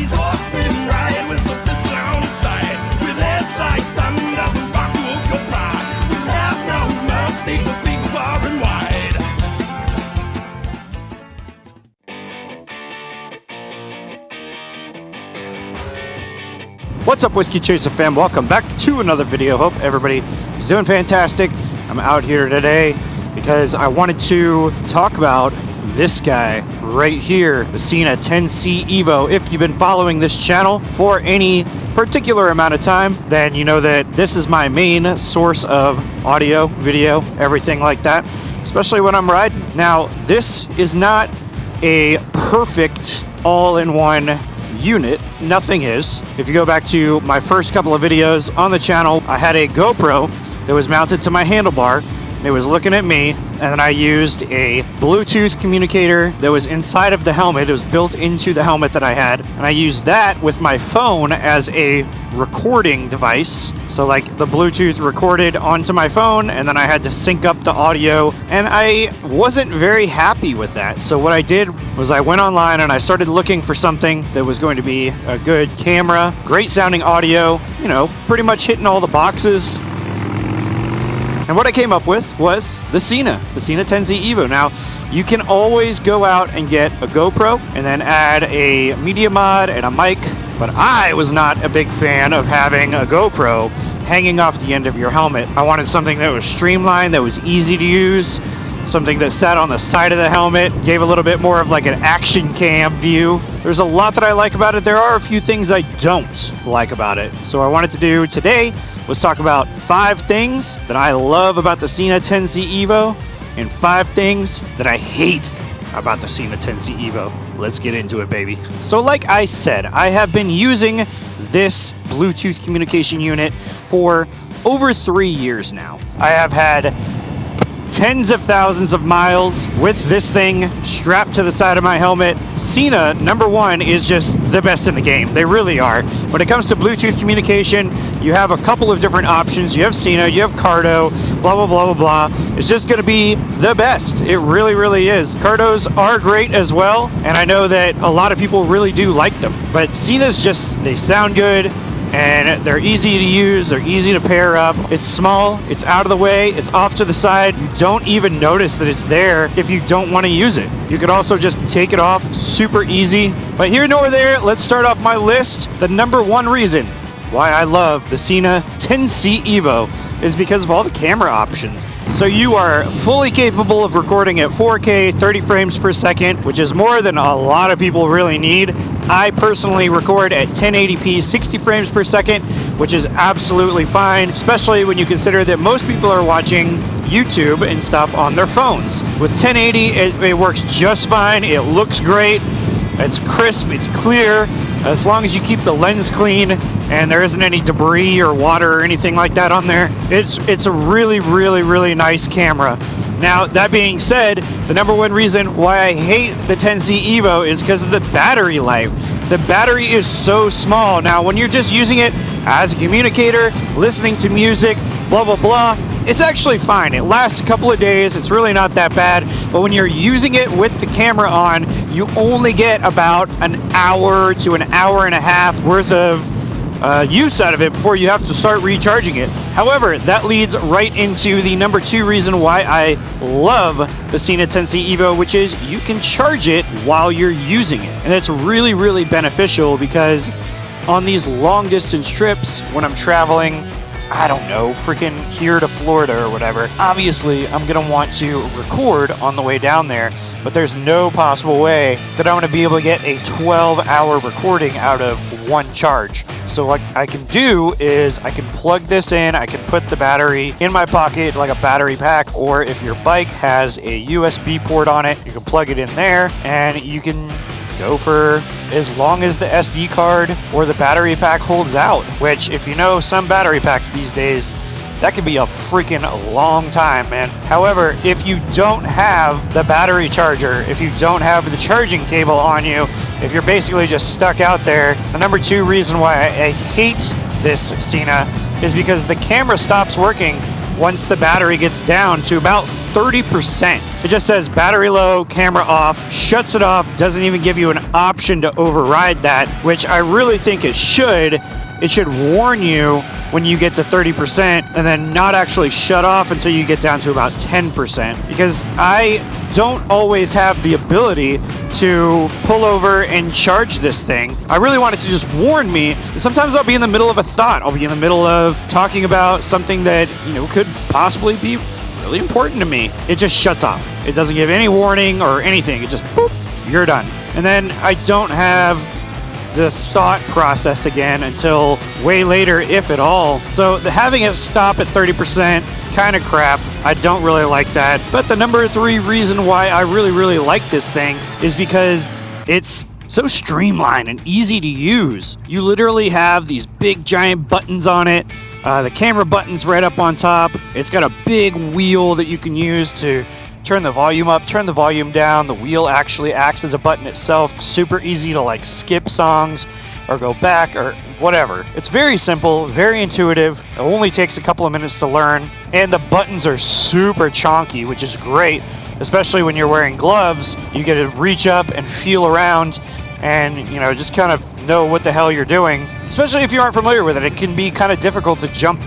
These horsemen ride with the fist down inside, with heads like thunder, the rock of your pride. We'll have no mercy for big, far and wide. What's up, Whiskey Chaser fam? Welcome back to another video. Hope everybody is doing fantastic. I'm out here today because I wanted to talk about this guy right here, the SENA 10C EVO. If you've been following this channel for any particular amount of time, then you know that this is my main source of audio, video, everything like that, especially when I'm riding. Now, this is not a perfect all-in-one unit. Nothing is. If you go back to my first couple of videos on the channel, I had a GoPro that was mounted to my handlebar. It was looking at me, and then I used a Bluetooth communicator that was inside of the helmet. It was built into the helmet that I had, and I used that with my phone as a recording device. So like the Bluetooth recorded onto my phone, and then I had to sync up the audio, and I wasn't very happy with that. So what I did was I went online and I started looking for something that was going to be a good camera, great sounding audio, you know, pretty much hitting all the boxes. And what I came up with was the SENA 10Z EVO. Now, you can always go out and get a GoPro and then add a media mod and a mic, but I was not a big fan of having a GoPro hanging off the end of your helmet. I wanted something that was streamlined, that was easy to use, something that sat on the side of the helmet, gave a little bit more of like an action cam view. There's a lot that I like about it. There are a few things I don't like about it. So what I wanted to do today was talk about 5 things that I love about the SENA 10C EVO and 5 things that I hate about the SENA 10C EVO. Let's get into it, baby. So like I said, I have been using this Bluetooth communication unit for over 3 years now. I have had tens of thousands of miles with this thing strapped to the side of my helmet. SENA, number one, is just the best in the game. They really are. When it comes to Bluetooth communication, you have a couple of different options. You have SENA, you have Cardo, blah, blah, blah, blah, blah. It's just going to be the best. It really, really is. Cardos are great as well, and I know that a lot of people really do like them. But SENA's just, they sound good, and they're easy to use, they're easy to pair up. It's small, it's out of the way, it's off to the side. You don't even notice that it's there if you don't want to use it. You could also just take it off, super easy. But here nor there, let's start off my list. The number one reason why I love the SENA 10C EVO is because of all the camera options. So you are fully capable of recording at 4K, 30 frames per second, which is more than a lot of people really need. I personally record at 1080p, 60 frames per second, which is absolutely fine, especially when you consider that most people are watching YouTube and stuff on their phones. With 1080, it works just fine. It looks great. It's crisp, it's clear, as long as you keep the lens clean and there isn't any debris or water or anything like that on there. It's a really, really, really nice camera. Now, that being said, the number one reason why I hate the 10C EVO is because of the battery life. The battery is so small. Now, when you're just using it as a communicator, listening to music, blah, blah, blah, it's actually fine. It lasts a couple of days. It's really not that bad. But when you're using it with the camera on, you only get about an hour to an hour and a half worth of use out of it before you have to start recharging it. However, that leads right into the number 2 reason why I love the SENA 10C EVO, which is you can charge it while you're using it. And it's really, really beneficial because on these long distance trips, when I'm traveling, I don't know, freaking here to Florida or whatever, obviously I'm going to want to record on the way down there, but there's no possible way that I'm going to be able to get a 12-hour recording out of one charge. So what I can do is I can plug this in, I can put the battery in my pocket like a battery pack, or if your bike has a USB port on it, you can plug it in there and you can go for as long as the SD card or the battery pack holds out, which, if you know some battery packs these days, that could be a freaking long time, man. However, if you don't have the battery charger, if you don't have the charging cable on you, if you're basically just stuck out there, the number 2 reason why I hate this SENA is because the camera stops working once the battery gets down to about 30%. It just says battery low, camera off, shuts it off, doesn't even give you an option to override that, which I really think it should. It should warn you when you get to 30% and then not actually shut off until you get down to about 10%, because I don't always have the ability to pull over and charge this thing. I really want it to just warn me. Sometimes I'll be in the middle of a thought. I'll be in the middle of talking about something that, could possibly be really important to me. It just shuts off. It doesn't give any warning or anything. It just, boop, you're done. And then I don't have the thought process again until way later, if at all. So having it stop at 30%, kind of crap. I don't really like that. But the number 3 reason why I really like this thing is because it's so streamlined and easy to use. You literally have these big giant buttons on it. The camera button's right up on top. It's got a big wheel that you can use to turn the volume up, turn the volume down. The wheel actually acts as a button itself. Super easy to skip songs or go back or whatever. It's very simple, very intuitive. It only takes a couple of minutes to learn. And the buttons are super chonky, which is great, especially when you're wearing gloves. You get to reach up and feel around and, just kind of know what the hell you're doing. Especially if you aren't familiar with it. It can be kind of difficult to jump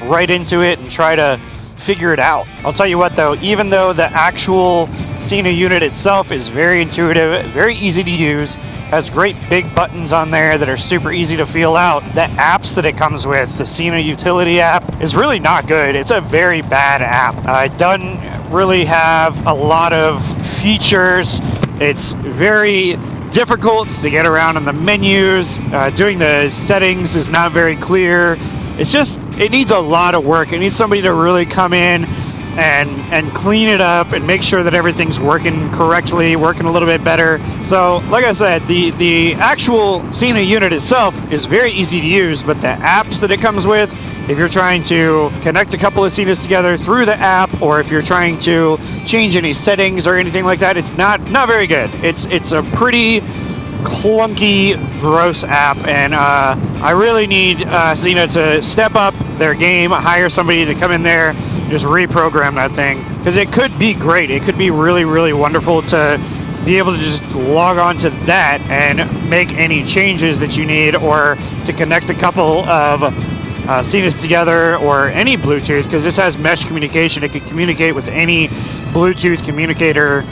right into it and try to figure it out. I'll tell you what though, even though the actual SENA unit itself is very intuitive, very easy to use, has great big buttons on there that are super easy to feel out, the apps that it comes with, the SENA utility app, is really not good. It's a very bad app. It doesn't really have a lot of features. It's very difficult to get around in the menus. Doing the settings is not very clear. It needs a lot of work. It needs somebody to really come in and clean it up and make sure that everything's working correctly, working a little bit better. So, like I said, the actual SENA unit itself is very easy to use, but the apps that it comes with, if you're trying to connect a couple of SENAs together through the app, or if you're trying to change any settings or anything like that, it's not very good. It's a pretty clunky, gross app, and I really need SENA to step up their game, hire somebody to come in there and just reprogram that thing, because it could be great. It could be really wonderful to be able to just log on to that and make any changes that you need, or to connect a couple of SENAs together, or any Bluetooth, because this has mesh communication. It can communicate with any Bluetooth communicator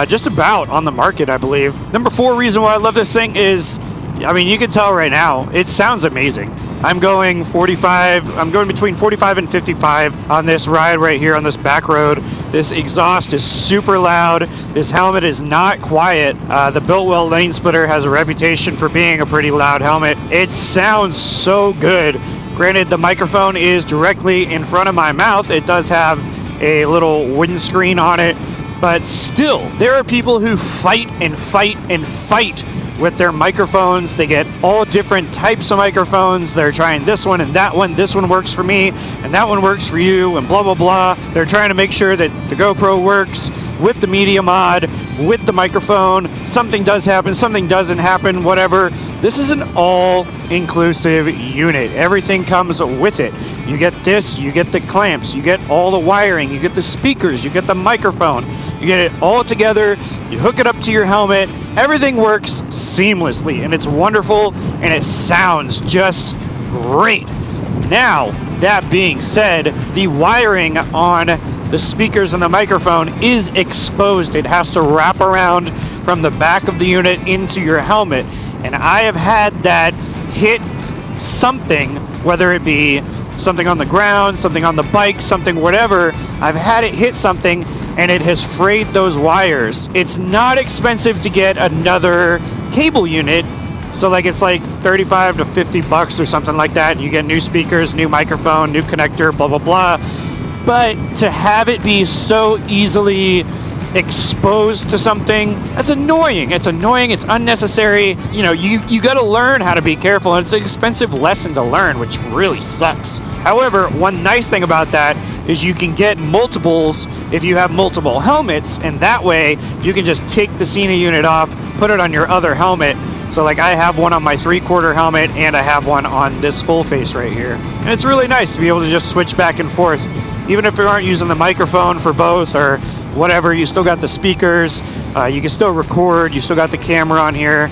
just about on the market, I believe. Number 4 reason why I love this thing is, you can tell right now, it sounds amazing. I'm going between 45 and 55 on this ride right here on this back road. This exhaust is super loud. This helmet is not quiet. The Biltwell lane splitter has a reputation for being a pretty loud helmet. It sounds so good. Granted, the microphone is directly in front of my mouth. It does have a little windscreen on it, but still, there are people who fight with their microphones. They get all different types of microphones. They're trying this one and that one. This one works for me, and that one works for you, and blah, blah, blah. They're trying to make sure that the GoPro works with the media mod, with the microphone. Something does happen, something doesn't happen, whatever. This is an all-inclusive unit. Everything comes with it. You get this, you get the clamps, you get all the wiring, you get the speakers, you get the microphone. You get it all together, you hook it up to your helmet. Everything works seamlessly, and it's wonderful, and it sounds just great. Now, that being said, the wiring on the speakers and the microphone is exposed. It has to wrap around from the back of the unit into your helmet. And I have had that hit something, whether it be something on the ground, something on the bike, something whatever. I've had it hit something and it has frayed those wires. It's not expensive to get another cable unit. So it's like 35 to 50 bucks or something like that. You get new speakers, new microphone, new connector, blah, blah, blah. But to have it be so easily exposed to something, that's annoying. It's annoying. It's unnecessary. You got to learn how to be careful, and it's an expensive lesson to learn, which really sucks. However, one nice thing about that is you can get multiples if you have multiple helmets, and that way you can just take the SENA unit off, put it on your other helmet. So I have one on my 3/4 helmet, and I have one on this full face right here. And it's really nice to be able to just switch back and forth. Even if you aren't using the microphone for both, or whatever. You still got the speakers, you can still record, you still got the camera on here.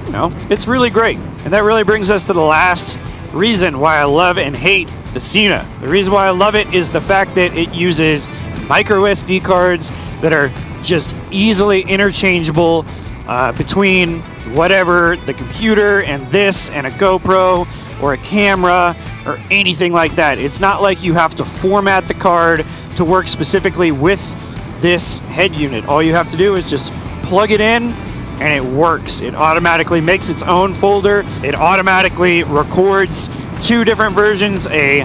You know, it's really great. And that really brings us to the last reason why I love and hate the SENA. The reason why I love it is the fact that it uses micro SD cards that are just easily interchangeable between whatever, the computer and this and a GoPro or a camera or anything like that. It's not like you have to format the card to work specifically with this head unit. All you have to do is just plug it in and it works. It automatically makes its own folder. It automatically records 2 different versions, a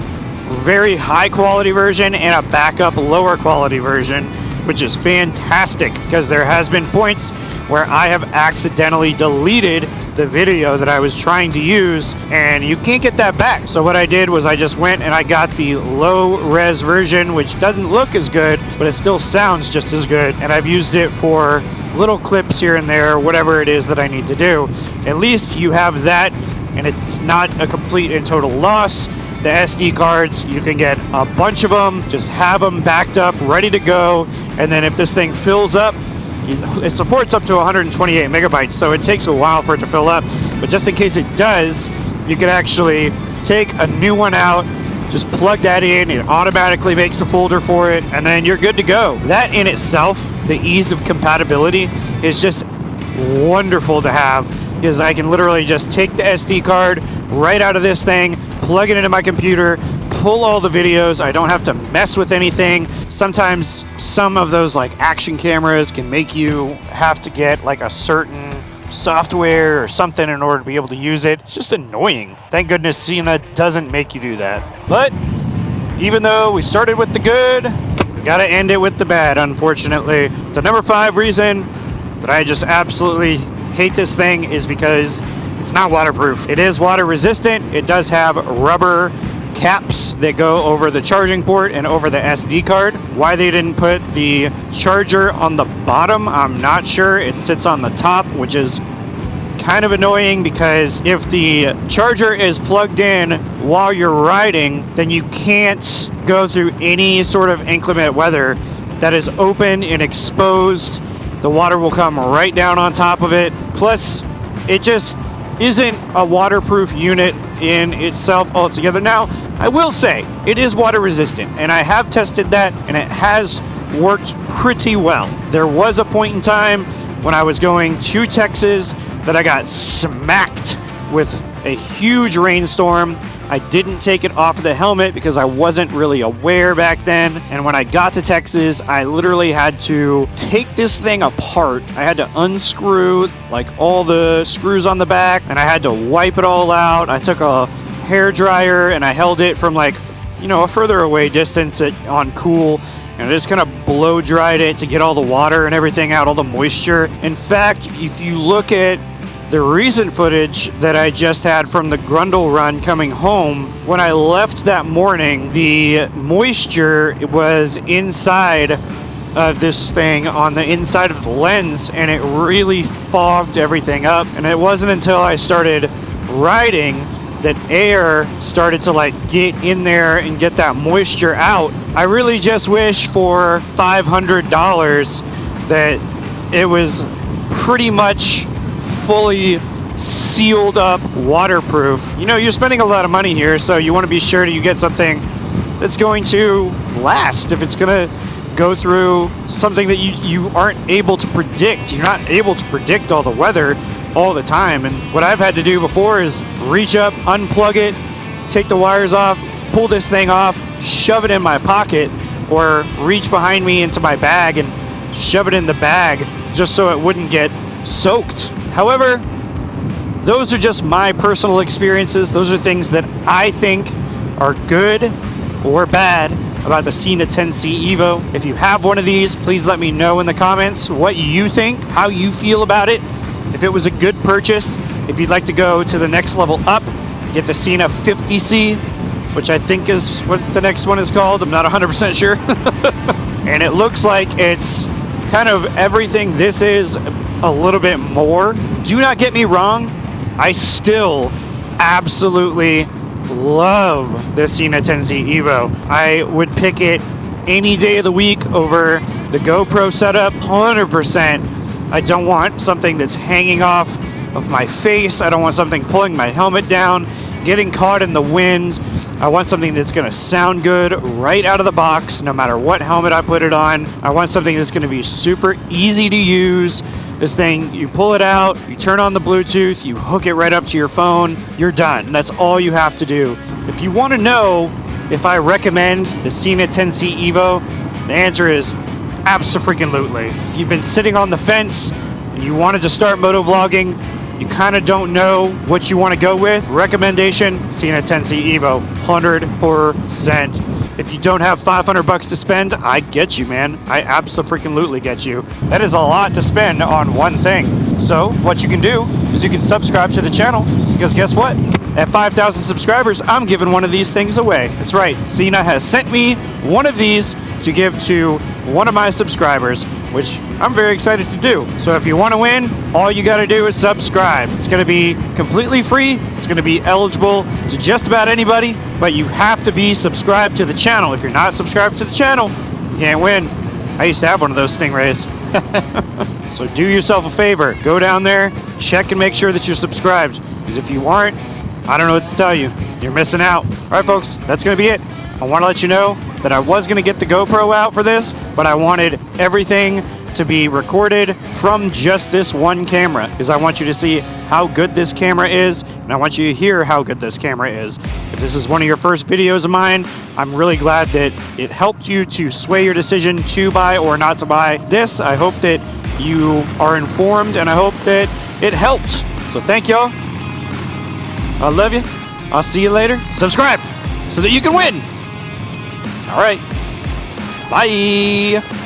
very high quality version and a backup lower quality version, which is fantastic because there has been points where I have accidentally deleted the video that I was trying to use and you can't get that back. So what I did was I just went and I got the low res version, which doesn't look as good, but it still sounds just as good. And I've used it for little clips here and there, whatever it is that I need to do. At least you have that and it's not a complete and total loss. The SD cards, you can get a bunch of them, just have them backed up, ready to go. And then if this thing fills up, it supports up to 128 megabytes, so it takes a while for it to fill up. But just in case it does, you can actually take a new one out, just plug that in, it automatically makes a folder for it, and then you're good to go. That in itself, the ease of compatibility, is just wonderful to have, because I can literally just take the SD card right out of this thing, plug it into my computer, pull all the videos. I don't have to mess with anything. Sometimes some of those like action cameras can make you have to get like a certain software or something in order to be able to use it. It's just annoying. Thank goodness SENA doesn't make you do that. But even though we started with the good, we gotta end it with the bad, unfortunately. The number 5 reason that I just absolutely hate this thing is because it's not waterproof. It is water resistant. It does have rubber caps that go over the charging port and over the SD card. Why they didn't put the charger on the bottom, I'm not sure. It sits on the top, which is kind of annoying because if the charger is plugged in while you're riding, then you can't go through any sort of inclement weather that is open and exposed. The water will come right down on top of it. Plus, it just isn't a waterproof unit in itself altogether. Now, I will say it is water resistant, and I have tested that, and it has worked pretty well. There was a point in time when I was going to Texas that I got smacked with a huge rainstorm. I didn't take it off of the helmet because I wasn't really aware back then. And when I got to Texas, I literally had to take this thing apart. I had to unscrew like all the screws on the back and I had to wipe it all out. I took a hair dryer and I held it from like, you know, a further away distance on cool. And I just kind of blow dried it to get all the water and everything out, all the moisture. In fact, if you look at the recent footage that I just had from the Grundle run coming home, when I left that morning, the moisture was inside of this thing on the inside of the lens and it really fogged everything up. And it wasn't until I started riding that air started to like get in there and get that moisture out. I really just wish for $500 that it was pretty much fully sealed up waterproof. You know, you're spending a lot of money here, so you want to be sure that you get something that's going to last. If it's going to go through something that you aren't able to predict, you're not able to predict all the weather all the time. And what I've had to do before is reach up, unplug it, take the wires off, pull this thing off, shove it in my pocket, or reach behind me into my bag and shove it in the bag just so it wouldn't get soaked. However, those are just my personal experiences. Those are things that I think are good or bad about the SENA 10C EVO. If you have one of these, please let me know in the comments what you think, how you feel about it, if it was a good purchase, if you'd like to go to the next level up, get the SENA 50C, which I think is what the next one is called. I'm not 100% sure. And it looks like it's kind of everything this is a little bit more. Do not get me wrong, I still absolutely love the SENA 10C EVO. I would pick it any day of the week over the GoPro setup, 100%. I don't want something that's hanging off of my face. I don't want something pulling my helmet down, getting caught in the wind. I want something that's going to sound good right out of the box, no matter what helmet I put it on. I want something that's going to be super easy to use. This thing, you pull it out, you turn on the Bluetooth, you hook it right up to your phone, you're done. That's all you have to do. If you want to know if I recommend the SENA 10C EVO, the answer is abso-freaking-lutely. If you've been sitting on the fence and you wanted to start motovlogging, you kind of don't know what you want to go with, recommendation, SENA 10C EVO, 100%. If you don't have $500 to spend, I get you, man. I abso-freaking-lutely get you. That is a lot to spend on one thing. So what you can do is you can subscribe to the channel, because guess what? At 5,000 subscribers, I'm giving one of these things away. That's right, SENA has sent me one of these to give to one of my subscribers, which I'm very excited to do. So if you want to win, all you got to do is subscribe. It's going to be completely free. It's going to be eligible to just about anybody, but you have to be subscribed to the channel. If you're not subscribed to the channel, you can't win. I used to have one of those Stingrays. So do yourself a favor. Go down there, check and make sure that you're subscribed. Because if you aren't, I don't know what to tell you. You're missing out. All right, folks, that's going to be it. I want to let you know that I was going to get the GoPro out for this, but I wanted everything to be recorded from just this one camera, because I want you to see how good this camera is, and I want you to hear how good this camera is. If this is one of your first videos of mine, I'm really glad that it helped you to sway your decision to buy or not to buy this. I hope that you are informed, and I hope that it helped. So thank y'all. I love you. I'll see you later. Subscribe so that you can win. All right. Bye.